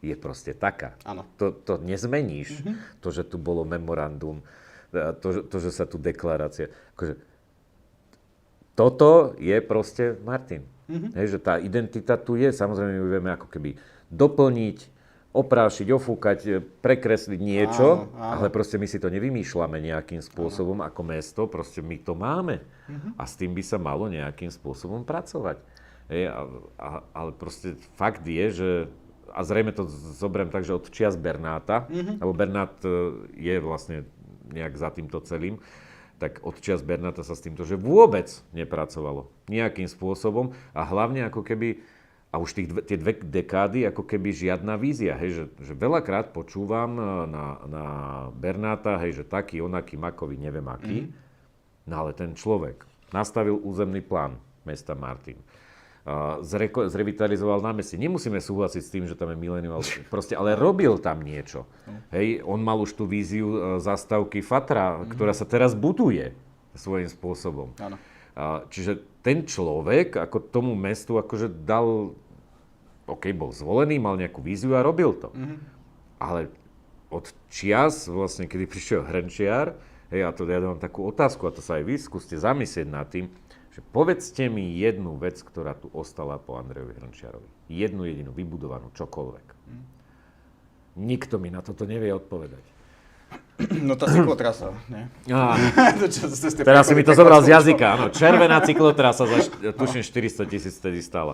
je proste taká. Áno. To nezmeníš. To, že tu bolo memorandum, to, že sa tu deklarácia. Akože, toto je proste Martin. Hej, že tá identita tu je, samozrejme my vieme ako keby doplniť, oprášiť, ofúkať, prekresliť niečo, ale proste my si to nevymýšľame nejakým spôsobom ako mesto, proste my to máme. A s tým by sa malo nejakým spôsobom pracovať. Hej, ale proste fakt je, že a zrejme to zoberiem tak, že od čias Bernáta, lebo Bernát je vlastne nejak za týmto celým, tak od čias Bernáta sa s týmto, že vôbec nepracovalo nejakým spôsobom a hlavne ako keby, a už tie 2 dekády, ako keby žiadna vízia, hej, že veľakrát počúvam na Bernáta, hej, že taký, onaký, makový, neviem aký, no ale ten človek nastavil územný plán mesta Martin. Zrevitalizoval námestie. Nemusíme súhlasiť s tým, že tam je milenium, proste, ale robil tam niečo. Hej, on mal už tú víziu zastávky Fatra, ktorá sa teraz buduje svojím spôsobom. Čiže ten človek ako tomu mestu akože dal, bol zvolený, mal nejakú víziu a robil to. Ale od čias, vlastne, kedy prišiel Hrnčiar, hej, a to ja dávam takú otázku, a to sa aj vy skúste zamyslieť nad tým, že povedzte mi jednu vec, ktorá tu ostala po Andrejovi Hrnčiarovi. Jednu jedinú, vybudovanú, čokoľvek. Nikto mi na toto nevie odpovedať. No tá cyklotrasa, nie? Teraz si mi to zobral z jazyka, áno. Červená cyklotrasa za, tuším, 400 000 vtedy stála.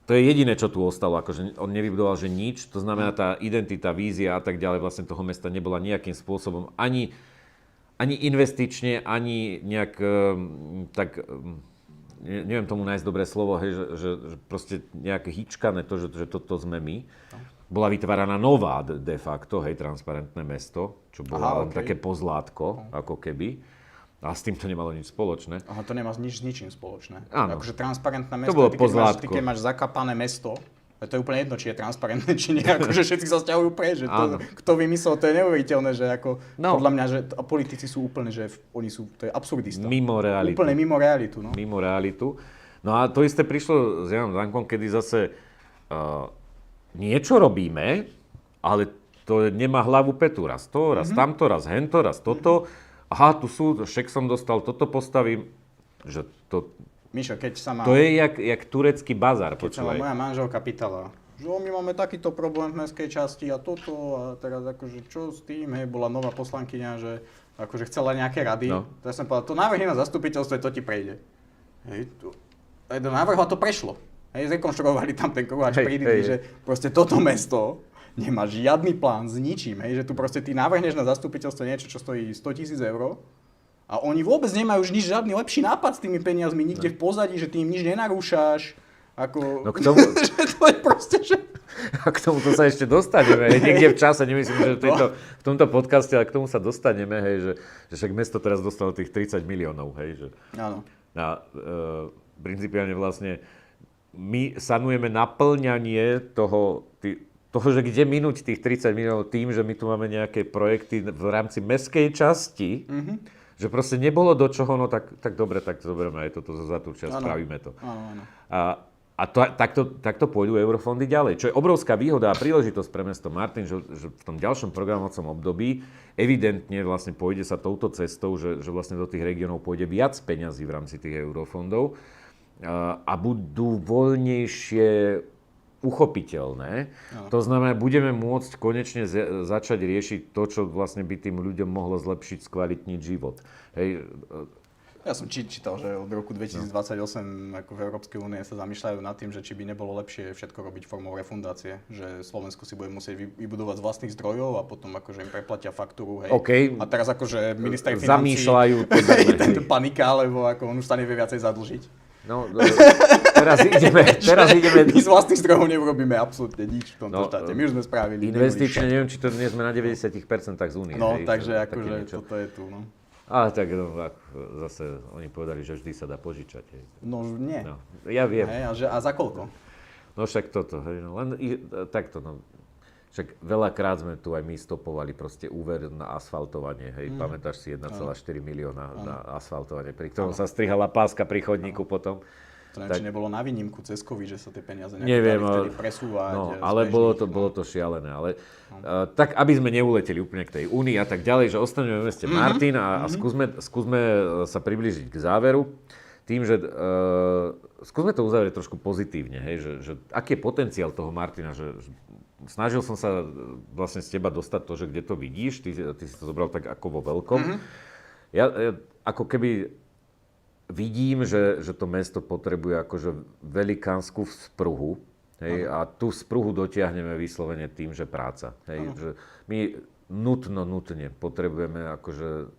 To je jediné, čo tu ostalo, akože on nevybudoval, že nič, to znamená tá identita, vízia a tak ďalej vlastne toho mesta nebola nejakým spôsobom ani investične, ani nejak neviem tomu nájsť dobré slovo, hej, že proste nejaké hýčkané to, že toto sme my. Bola vytváraná nová de facto, hej, transparentné mesto, čo bolo len také pozlátko, ako keby. A s tým to nemalo nič spoločné. Aha, to nemá nič s ničím spoločné. Áno. Akože transparentné mesto, To bolo pozlátko. Ty keď máš zakapané mesto, to je úplne jedno, či je transparentné, či nie, akože všetci sa sťahujú preč, že to, kto vymyslel, to je neuveriteľné, že ako, podľa mňa, že politici sú úplne, že oni sú, to je absurdista. Mimo realitu. Úplne mimo realitu, no. Mimo realitu. No a to isté prišlo s Janom Dankom, kedy zase niečo robíme, ale to nemá hlavu petu. Raz to, raz tamto, raz hento, raz toto. Aha, tu sú, šek som dostal, toto postavím. Že to... Mišo, keď sa má... To je jak turecký bazár, keď sa ma moja manželka pýtala, že my máme takýto problém v mestskej časti a toto a teraz akože čo s tým, hej, bola nová poslankyňa, že akože chcela nejaké rady. No. Tak som povedal, to návrhy na zastupiteľstve, to ti prejde. Hej, do návrhu a to prešlo. Hej, zrekonštruovali tam ten kruháč prídity, že proste toto mesto nemá žiadny plán s ničím, hej, že tu proste ty navrhneš na zastupiteľstvo niečo, čo stojí 100 000 eur a oni vôbec nemajú už nič, žiadny lepší nápad s tými peniazmi, nikde v pozadí, že ty im nič nenarúšaš, ako... No k tomu... že to je proste, že... A k tomuto sa ešte dostaneme, hej, niekde v čase, nemyslím, že v tomto podcaste, ale k tomu sa dostaneme, hej, že však mesto teraz dostalo tých 30 miliónov, hej, že... Áno. A principiálne vlastne my sanujeme naplňanie toho, že kde minúť tých 30 miliónov tým, že my tu máme nejaké projekty v rámci mestskej časti, že proste nebolo do čoho, no tak dobre, tak zoberieme aj toto za tú časť, spravíme to. Áno. A takto pôjdu eurofondy ďalej, čo je obrovská výhoda a príležitosť pre mesto Martin, že v tom ďalšom programovacom období evidentne vlastne pôjde sa touto cestou, že vlastne do tých regiónov pôjde viac peňazí v rámci tých eurofondov a budú voľnejšie uchopiteľné. No. To znamená, budeme môcť konečne začať riešiť to, čo vlastne by tým ľuďom mohlo zlepšiť, skvalitniť život. Hej. Ja som čítal, že od roku 2028 ako v Európskej únie sa zamýšľajú nad tým, že či by nebolo lepšie všetko robiť formou refundácie, že Slovensko si bude musieť vybudovať z vlastných zdrojov a potom akože im preplatia faktúru, hej. Okay. A teraz akože minister financí zamýšľajú tento panika, lebo ako on už sa nevie viacej zadlžiť. No, teraz ideme... My z vlastných zdrojov neurobíme absolútne nič v tomto štáte. My už sme spravili. Investične, neviem, či to nie sme na 90% z únie. No, hej, takže akože toto je tu, no. Ale tak zase oni povedali, že vždy sa dá požičať. Hej. No nie. No, ja viem. Hej, a za koľko? No však toto, hej, no, len takto, no. Však veľakrát sme tu aj my stopovali proste úver na asfaltovanie, hej, pamätáš si 1,4 milióna na asfaltovanie, pri ktorom sa strihala páska pri chodníku potom. To neviem, či nebolo na výnimku Ceskovi, že sa tie peniaze neviem, dali presúvať. No, ale bolo to šialené, ale tak, aby sme neuleteli úplne k tej únii a tak ďalej, že ostaneme v meste Martin a skúsme sa priblížiť k záveru tým, že skúsme to uzavrieť trošku pozitívne, hej, že aký je potenciál toho Martina, že snažil som sa vlastne z teba dostať to, že kde to vidíš, ty si to zobral tak ako vo veľkom. Ja ako keby vidím, že to mesto potrebuje akože velikánsku spruhu, hej, a tú spruhu dotiahneme vyslovene tým, že práca. Hej, že my nutne potrebujeme akože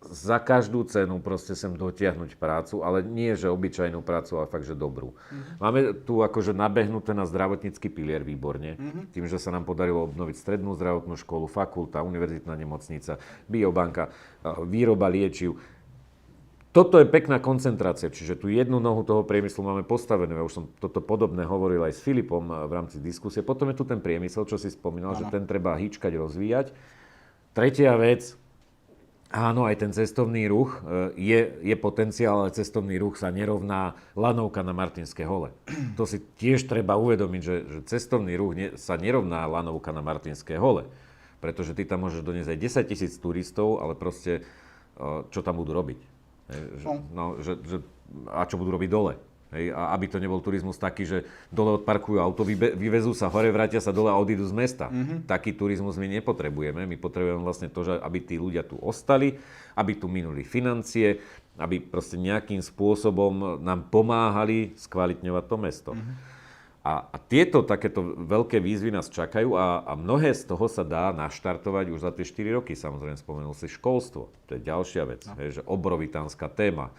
za každú cenu proste sem dotiahnuť prácu, ale nie, že obyčajnú prácu, ale fakt, že dobrú. Máme tu akože nabehnuté na zdravotnícky pilier výborne, tým, že sa nám podarilo obnoviť strednú zdravotnú školu, fakulta, univerzitná nemocnica, biobanka, výroba liečiv. Toto je pekná koncentrácia, čiže tu jednu nohu toho priemyslu máme postavenú. Ja už som toto podobné hovoril aj s Filipom v rámci diskusie. Potom je tu ten priemysel, čo si spomínal, že ten treba hýčkať, rozvíjať. Tretia vec, áno, aj ten cestovný ruch, je potenciál, ale cestovný ruch sa nerovná lanovka na Martinské hole. To si tiež treba uvedomiť, že cestovný ruch sa nerovná lanovka na Martinské hole. Pretože ty tam môžeš doniesť aj 10 000 turistov, ale proste čo tam budú robiť? A čo budú robiť dole? Hej, a aby to nebol turizmus taký, že dole odparkujú auto, vyvezú sa hore, vrátia sa dole a odídu z mesta. Taký turizmus my nepotrebujeme. My potrebujeme vlastne to, že aby tí ľudia tu ostali, aby tu minuli financie, aby proste nejakým spôsobom nám pomáhali skvalitňovať to mesto. A tieto takéto veľké výzvy nás čakajú a mnohé z toho sa dá naštartovať už za tie 4 roky. Samozrejme, spomenul si školstvo, to je ďalšia vec, že obrovitánska téma,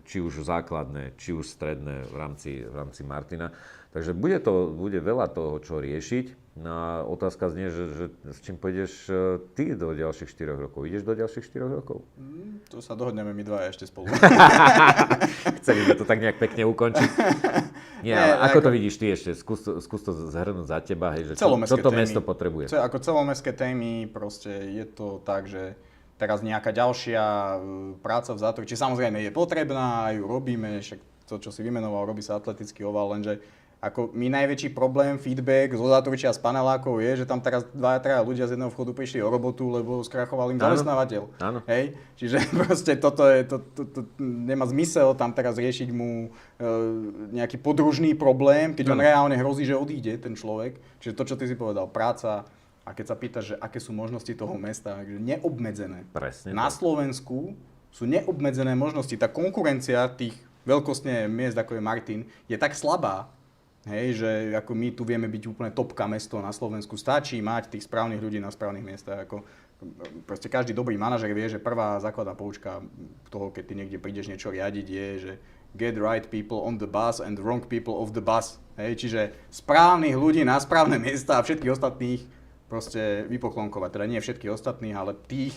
či už základné, či už stredné v rámci Martina. Takže bude veľa toho, čo riešiť. No a otázka znie, že s čím pôjdeš ty do ďalších 4 rokov? Ideš do ďalších 4 rokov? To sa dohodneme my dvaja ešte spolu. Chceli sme to tak nejak pekne ukončiť. Nie, ale ako to vidíš ty ešte? Skús to zhrnúť za teba, hej, že čo to mesto potrebuje? Ako celomestské témy, proste je to tak, že teraz nejaká ďalšia práca v zátvorke, či samozrejme je potrebná, ju robíme, však to, čo si vymenoval, robí sa atletický oval, lenže ako my najväčší problém, feedback zo Zátorčia z panelákov je, že tam teraz 2-3 ľudia z jedného vchodu prišli o robotu, lebo skrachoval im zamestnávateľ. Áno. Hej? Čiže proste toto nemá zmysel tam teraz riešiť mu nejaký podružný problém, keď on reálne hrozí, že odíde ten človek. Čiže to, čo ty si povedal, práca, a keď sa pýtaš, že aké sú možnosti toho mesta, že neobmedzené. Presne. Na Slovensku sú neobmedzené možnosti. Tá konkurencia tých veľkostne miest, ako je Martin, je tak slabá, hej, že ako my tu vieme byť úplne topka mesto na Slovensku. Stačí mať tých správnych ľudí na správnych miestach. Proste každý dobrý manažer vie, že prvá základná poučka toho, keď ty niekde prídeš niečo riadiť, je, že get right people on the bus and wrong people off the bus. Hej, čiže správnych ľudí na správne miesta a všetkých ostatných proste vypoklonkovať. Teda nie všetkých ostatných, ale tých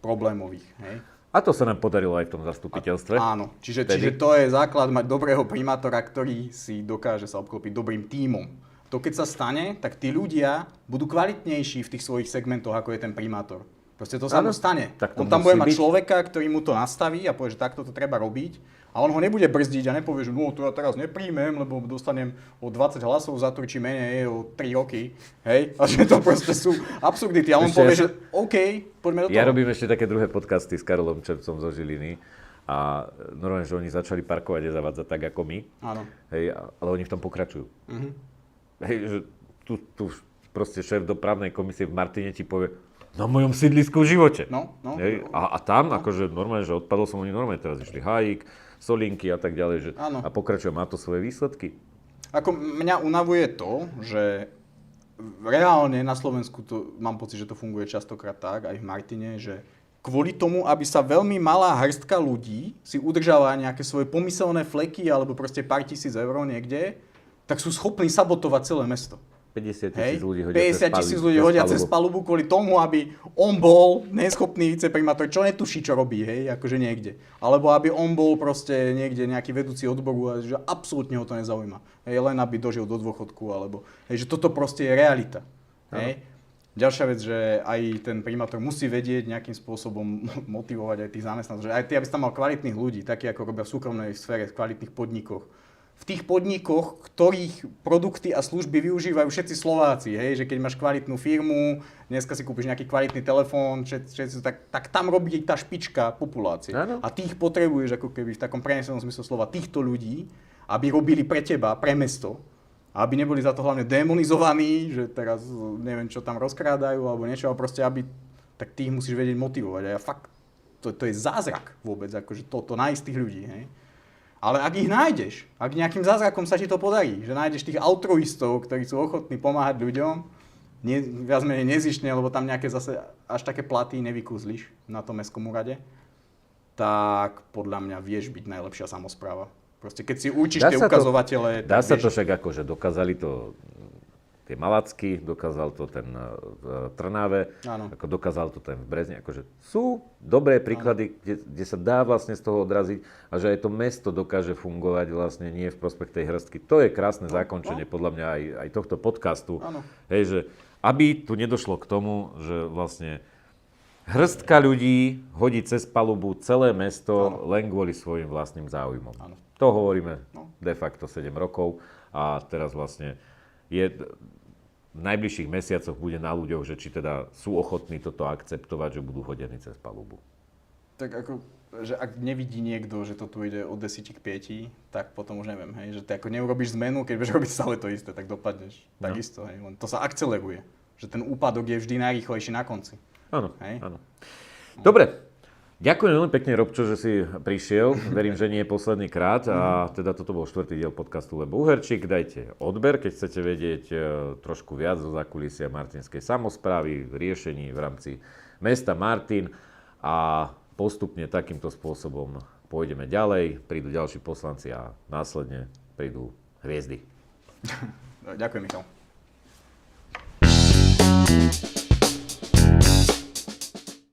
problémových. Hej. A to sa nám podarilo aj v tom zastupiteľstve. Áno, čiže to je základ mať dobrého primátora, ktorý si dokáže sa obklopiť dobrým tímom. To keď sa stane, tak tí ľudia budú kvalitnejší v tých svojich segmentoch, ako je ten primátor. Proste to sa mu stane. On tam bude mať človeka, ktorý mu to nastaví a povie, že takto to treba robiť. A on ho nebude brzdiť a nepovie, že no to ja teraz nepríjmem, lebo dostanem o 20 hlasov za to, či menej o 3 roky. Hej? A že to proste sú absurdity. A on povie, že OK, poďme do toho. Ja robím ešte také druhé podcasty s Karolom Čerpcom zo Žiliny. A normálne, že oni začali parkovať a zavádzať tak ako my. Áno. Hej, ale oni v tom pokračujú. Hej, že tu proste šéf dopravnej komisie v Martine ti povie, na mojom sídlisku v živote. No. Hej, a tam akože normálne, že odpadol som, oni normálne teraz išli Hajík, Solinky a tak ďalej, že a pokračujú, má to svoje výsledky. Ako mňa unavuje to, že reálne na Slovensku mám pocit, že to funguje častokrát tak, aj v Martine, že kvôli tomu, aby sa veľmi malá hrstka ľudí si udržala nejaké svoje pomyselné fleky alebo proste pár tisíc eur niekde, tak sú schopní sabotovať celé mesto. 50 000 ľudí hodia cez palubu kvôli tomu, aby on bol neschopný viceprimátor, čo netuší, čo robí, hej, akože niekde. Alebo aby on bol proste niekde nejaký vedúci odboru a že absolútne ho to nezaujíma. Hej, len aby dožil do dôchodku, alebo hej, že toto proste je realita. Hej. Ďalšia vec, že aj ten primátor musí vedieť nejakým spôsobom motivovať aj tých zamestnancov, že aj ty, aby si tam mal kvalitných ľudí, takí ako robia v súkromnej sfére, v kvalitných podnikoch. V tých podnikoch, ktorých produkty a služby využívajú všetci Slováci, hej, že keď máš kvalitnú firmu, dneska si kúpiš nejaký kvalitný telefón, tak tam robí tá špička populácie. Ano. A tých potrebuješ ako keby v takom prenesenom zmysle slova týchto ľudí, aby robili pre teba, pre mesto, aby neboli za to hlavne demonizovaní, že teraz neviem, čo tam rozkrádajú alebo niečo, ale proste tak tých musíš vedieť motivovať. A ja fakt, to je zázrak vôbec, akože to nájsť tých ľudí, hej. Ale ak ich nájdeš, ak nejakým zázrakom sa ti to podarí, že nájdeš tých altruistov, ktorí sú ochotní pomáhať ľuďom, viac menej nezištne, lebo tam nejaké zase až také platy nevykúzliš na tom mestskom úrade, tak podľa mňa vieš byť najlepšia samospráva. Proste keď si učíš tie ukazovatele... Dá sa to však akože dokázali to tie Malacky, dokázal to ten v Trnave, ako dokázal to ten v Brezni. Akože sú dobré príklady, kde sa dá vlastne z toho odraziť a že aj to mesto dokáže fungovať vlastne nie v prospech tej hrstky. To je krásne zakončenie podľa mňa aj tohto podcastu. Hej, že aby tu nedošlo k tomu, že vlastne hrstka ľudí hodí cez palubu celé mesto len kvôli svojim vlastným záujmom. To hovoríme de facto 7 rokov a teraz vlastne v najbližších mesiacoch bude na ľuďoch, že či teda sú ochotní toto akceptovať, že budú hodení cez palubu. Tak ako, že ak nevidí niekto, že to tu ide od 10 k 5, tak potom už neviem, hej, že ty ako neurobíš zmenu, keď budeš robiť stále to isté, tak dopadneš takisto, hej, len to sa akceleruje, že ten úpadok je vždy najrýchlejší na konci. Áno, áno. Dobre, Ďakujem veľmi pekne, Robčo, že si prišiel. Verím, že nie je posledný krát. A teda toto bol 4. diel podcastu Lebo Uherčík. Dajte odber, keď chcete vedieť trošku viac zo zákulisia martinskej samosprávy, riešení v rámci mesta Martin. A postupne takýmto spôsobom pôjdeme ďalej. Prídu ďalší poslanci a následne prídu hviezdy. Ďakujem, Michal.